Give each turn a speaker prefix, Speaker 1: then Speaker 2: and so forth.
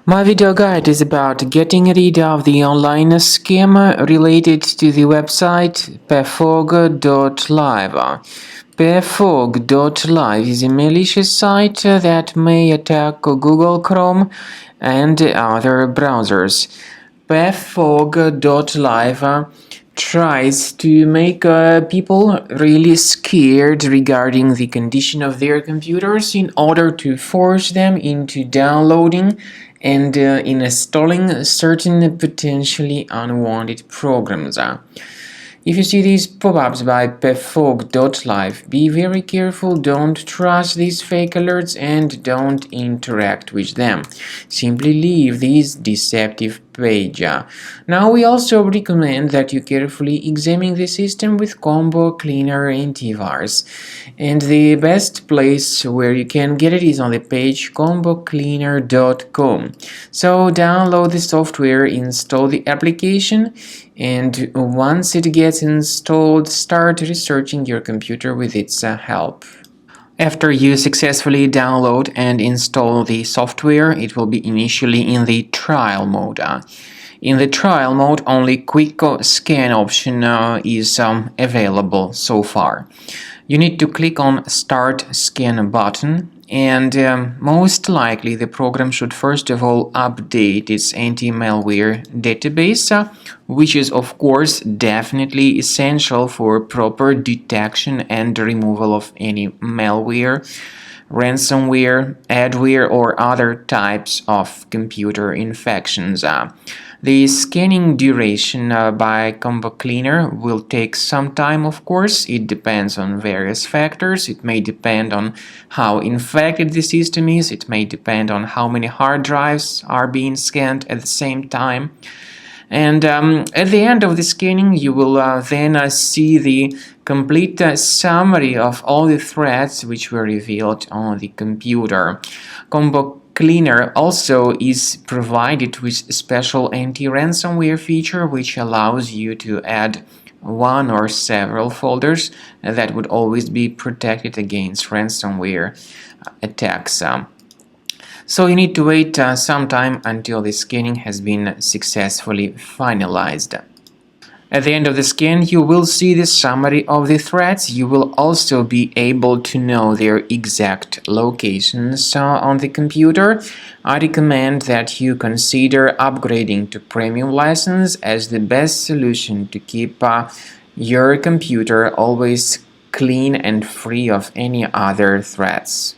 Speaker 1: My video guide is about getting rid of the online scam related to the website Pefog.live. Pefog.live is a malicious site that may attack Google Chrome and other browsers. Pefog.live tries to make people really scared regarding the condition of their computers in order to force them into downloading and installing certain potentially unwanted programs. If you see these pop-ups by Pefog.live, be very careful, don't trust these fake alerts and don't interact with them. Simply leave this deceptive page. Now we also recommend that you carefully examine the system with Combo Cleaner Antivirus. And the best place where you can get it is on the page combocleaner.com. So download the software, install the application, and once it gets installed, start researching your computer with its help. After you successfully download and install the software, it will be initially in the trial mode. In the trial mode, only quick scan option is available so far. You need to click on Start Scan button, and most likely the program should first of all update its anti-malware database, which is of course definitely essential for proper detection and removal of any malware, ransomware, adware, or other types of computer infections. The scanning duration by Combo Cleaner will take some time, of course. It depends on various factors. It may depend on how infected the system is. It may depend on how many hard drives are being scanned at the same time. And at the end of the scanning, you will then see the complete summary of all the threats which were revealed on the computer. Combo Cleaner also is provided with a special anti-ransomware feature which allows you to add one or several folders that would always be protected against ransomware attacks. So you need to wait some time until the scanning has been successfully finalized. At the end of the scan, you will see the summary of the threats. You will also be able to know their exact locations on the computer. I recommend that you consider upgrading to premium license as the best solution to keep your computer always clean and free of any other threats.